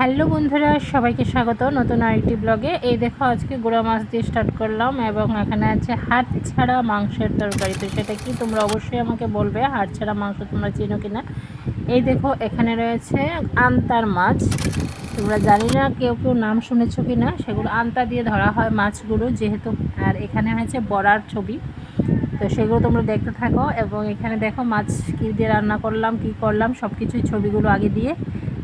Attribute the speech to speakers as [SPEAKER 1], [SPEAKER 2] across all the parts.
[SPEAKER 1] Hello বন্ধুরা, সবাইকে স্বাগত নতুন আরেকটি ব্লগে। এই দেখো আজকে গুঁড়া মাছ দিয়ে স্টার্ট করলাম এবং এখানে আছে হাড় ছাড়া মাংসের তরকারি। তো সেটা কি তোমরা অবশ্যই আমাকে বলবে, হাড় ছাড়া মাংস তোমরা চিনো কিনা। এই দেখো এখানে রয়েছে আন্তার মাছ। তোমরা জানি না কেউ কেউ নাম শুনেছো কিনা, সেগুলো আন্তা দিয়ে ধরা হয় মাছগুলো যেহেতু। আর এখানে হয়েছে বড়ার ছবি, তো সেগুলো তোমরা দেখতে থাকো। এবং এখানে দেখো মাছ কী দিয়ে রান্না করলাম, কি করলাম সব কিছুই ছবিগুলো আগে দিয়ে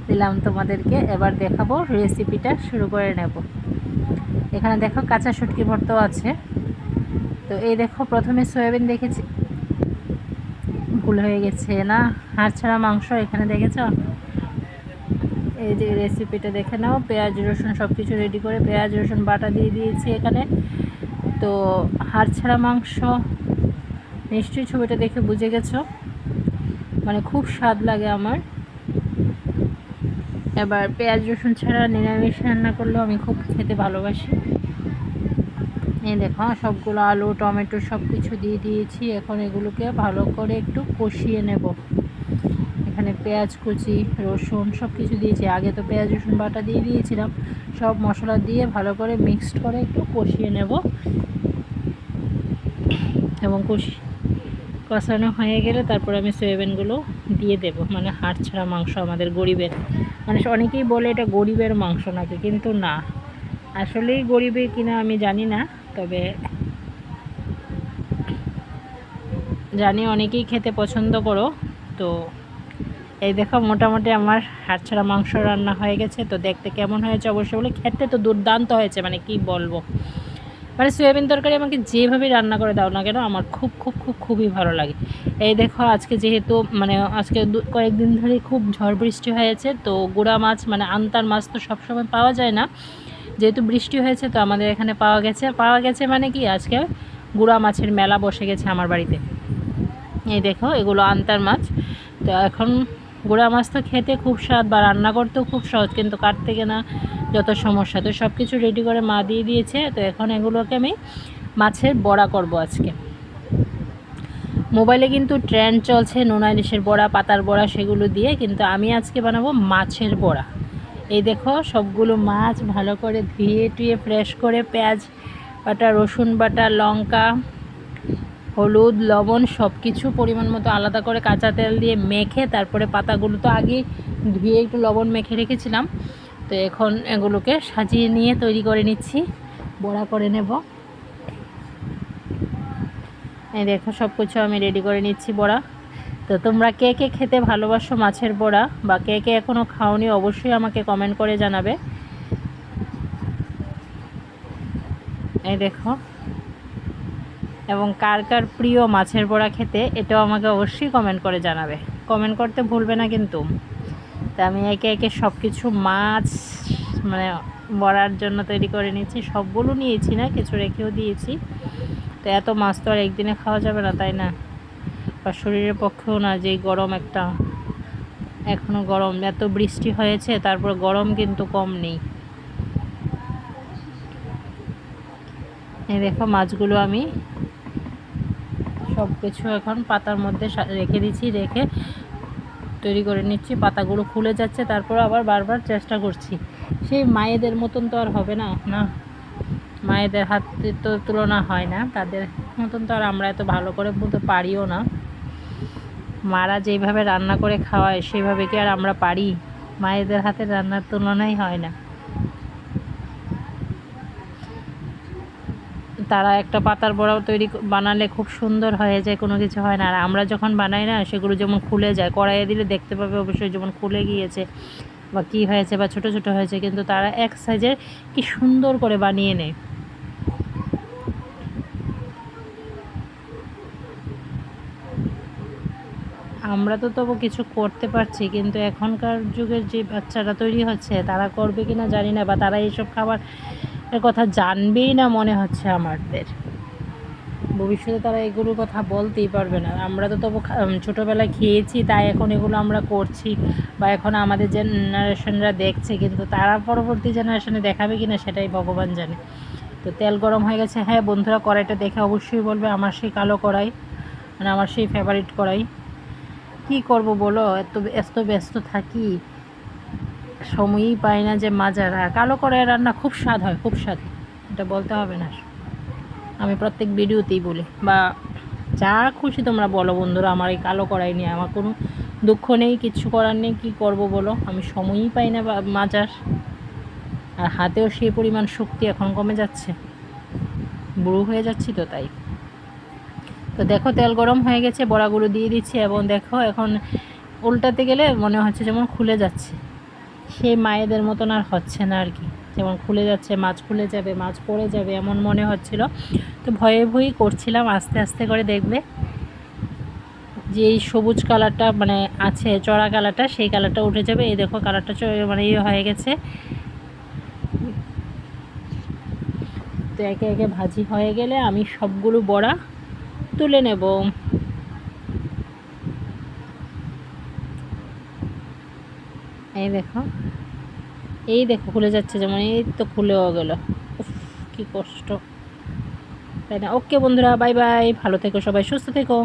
[SPEAKER 1] দিলাম তোমাদেরকে। এবার দেখাবো, রেসিপিটা শুরু করে নেব। এখানে দেখো কাঁচা শুটকি ভর্তাও আছে। তো এই দেখো প্রথমে সয়াবিন দেখেছি, ভুল হয়ে গেছে, না হাড় ছাড়া মাংস এখানে দেখেছ। এই যে রেসিপিটা দেখে নাও। পেঁয়াজ রসুন সব কিছু রেডি করে পেঁয়াজ রসুন বাটা দিয়ে দিয়েছি এখানে। তো হাড় ছাড়া মাংস নিশ্চয়ই ছবিটা দেখে বুঝে গেছো, মানে খুব স্বাদ লাগে আমার। এবার পেঁয়াজ রসুন ছাড়া নিরামিষ রান্না করলেও আমি খুব খেতে ভালোবাসি। এই দেখো সবগুলো আলু টমেটো সব কিছু দিয়ে দিয়েছি। এখন এগুলোকে ভালো করে একটু কষিয়ে নেব। এখানে পেঁয়াজ কুচি রসুন সব কিছু দিয়েছি, আগে তো পেঁয়াজ রসুন বাটা দিয়ে দিয়েছিলাম। সব মশলা দিয়ে ভালো করে মিক্সড করে একটু কষিয়ে নেব। এবং কষানো হয়ে গেলে তারপর আমি সয়াবিনগুলো দিয়ে দেব। মানে হাড় ছাড়া মাংস আমাদের গরিবের, মানে অনেকেই বলে এটা গরিবের মাংস নাকি, কিন্তু না, আসলেই গরিবের কিনা আমি জানি না, তবে জানি অনেকেই খেতে পছন্দ করো। তো এই দেখো মোটামুটি আমার হাড় ছাড়া মাংস রান্না হয়ে গেছে। তো দেখতে কেমন হয়েছে অবশ্যই বলে, খেতে তো দুর্দান্ত হয়েছে, মানে কি বলবো। মানে সয়াবিন তরকারি আমাকে যেভাবে রান্না করে দাও না কেন আমার খুব খুব খুব খুবই ভালো লাগে। এই দেখো আজকে যেহেতু মানে আজকে কয়েকদিন ধরে খুব ঝড় বৃষ্টি হয়েছে, তো গুঁড়া মাছ মানে আন্তার মাছ তো সবসময় পাওয়া যায় না, যেহেতু বৃষ্টি হয়েছে তো আমাদের এখানে পাওয়া গেছে মানে কি আজকে গুঁড়া মাছের মেলা বসে গেছে আমার বাড়িতে। এই দেখো এগুলো আন্তার মাছ। তো এখন গুঁড়া মাছ তো খেতে খুব স্বাদ বা রান্না করতেও খুব সহজ, কিন্তু কাটতে না যত সমস্যা। তো সব কিছু রেডি করে মা দিয়ে দিয়েছে। তো এখন এগুলোকে আমি মাছের বড়া করব আজকে। মোবাইলে কিন্তু ট্রেন্ড চলছে নোনা ইলিশের বড়া পাতার বড়া সেগুলো দিয়ে, কিন্তু আমি আজকে বানাবো মাছের বড়া। এই দেখো সবগুলো মাছ ভালো করে ধুয়ে টুয়ে ফ্রেশ করে পেঁয়াজ বাটা রসুন বাটা লঙ্কা হলুদ লবণ সব কিছু পরিমাণ মতো আলাদা করে কাঁচা তেল দিয়ে মেখে তারপরে পাতাগুলো তো আগে ধুয়ে একটু লবণ মেখে রেখেছিলাম। তো এখন এগুলোকে সাজিয়ে নিয়ে তৈরি করে নিচ্ছি, বড়া করে নেব। এই দেখো সব কিছু আমি রেডি করে নিচ্ছি বড়া। তো তোমরা কে কে খেতে ভালোবাসো মাছের বড়া, বা কে কে এখনও খাওনি অবশ্যই আমাকে কমেন্ট করে জানাবে। এই দেখো, এবং কার কার প্রিয় মাছের বড়া খেতে এটাও আমাকে অবশ্যই কমেন্ট করে জানাবে, কমেন্ট করতে ভুলবে না কিন্তু। তা আমি একে একে সব কিছু মাছ মানে বড়ার জন্য তৈরি করে নিচ্ছি। সবগুলো নিয়েছি না, কিছু রেখেও দিয়েছি। তো এত মাছ তো আর একদিনে খাওয়া যাবে না, তাই না, বা শরীরের পক্ষেও না, যেই গরম একটা, এখনও গরম, এত বৃষ্টি হয়েছে তারপর গরম কিন্তু কম নেই। এই দেখো মাছগুলো আমি সব কিছু এখন পাতার মধ্যে রেখে দিচ্ছি, রেখে তৈরি করে নিচ্ছি। পাতাগুলো খুলে যাচ্ছে, তারপর আবার বারবার চেষ্টা করছি। সেই মায়েদের মতন তো আর হবে না, না মায়েদের হাতে তো তুলনা হয় না, তাদের মতন তো আর আমরা এত ভালো করে বলতে পারিও না। মারা যেইভাবে রান্না করে খাওয়ায় সেইভাবে কি আর আমরা পারি? মায়েদের হাতের রান্নার তুলনাই হয় না। তারা একটা পাতার বড়াও বানালে খুব সুন্দর হয়ে যায়, কোনো কিছু হয় না। আর আমরা যখন বানাই না সেগুলো যেমন খুলে যায়, কড়াইয়ে দিলে দেখতে পাবে অবশ্যই যেমন খুলে গিয়েছে বা কী হয়েছে বা ছোট ছোট হয়েছে, কিন্তু তারা এক সাইজের কি সুন্দর করে বানিয়ে নেয়। আমরা তো তবু কিছু করতে পারছি, কিন্তু এখনকার যুগের যে বাচ্চারা তৈরি হচ্ছে তারা করবে কি না জানি না, বা তারা এইসব খাবারের কথা জানবেই না মনে হচ্ছে আমাদের। ভবিষ্যতে তারা এগুলোর কথা বলতেই পারবে না। আমরা তো তবু ছোটোবেলায় খেয়েছি, তাই এখন এগুলো আমরা করছি, বা এখন আমাদের জেনারেশনরা দেখছে, কিন্তু তারা পরবর্তী জেনারেশনে দেখাবে কি না সেটাই ভগবান জানে। তো তেল গরম হয়ে গেছে। হ্যাঁ বন্ধুরা, কড়াইটা দেখে অবশ্যই বলবে, আমার সেই কালো কড়াই, মানে আমার সেই ফেভারিট কড়াই। কী করব বলো, এত এত ব্যস্ত থাকি, সময়ই পাই না যে মাজার। আর কালো কড়াইয়ের রান্না খুব স্বাদ হয়, খুব স্বাদ, এটা বলতে হবে না। আমি প্রত্যেক ভিডিওতেই বলি, বা যা খুশি তোমরা বলো বন্ধুরা, আমার এই কালো কড়াই নিয়ে আমার কোনো দুঃখ নেই, কিচ্ছু করার নেই। কী করব বলো, আমি সময়ই পাই না মাজার। আর হাতেও সেই পরিমাণ শক্তি এখন কমে যাচ্ছে, বুড়ো হয়ে যাচ্ছি তো তাই। তো দেখো তেল গরম হয়ে গেছে, বড়াগুলো দিয়ে দিচ্ছি এবং দেখো এখন উল্টাতে গেলে মনে হচ্ছে যেমন খুলে যাচ্ছে, সেই মায়েদের মতন আর হচ্ছে না আর কি, যেমন খুলে যাচ্ছে, মাছ খুলে যাবে, মাছ পড়ে যাবে এমন মনে হচ্ছিল। তো ভয়ে ভয়েই করছিলাম, আস্তে আস্তে করে দেখবে যে এই সবুজ কালারটা মানে আছে চড়া কালারটা, সেই কালারটা উঠে যাবে। এই দেখো কালারটা মানে ইয়ে হয়ে গেছে। তো একে একে ভাজি হয়ে গেলে আমি সবগুলো বড়া তুলে নেব। এই দেখো, এই দেখো খুলে যাচ্ছে যেমন, এই তো খুলেও গেল। উফ, কি কষ্ট, তাই না? ওকে বন্ধুরা, বাই বাই, ভালো থেকো সবাই, সুস্থ থেকো।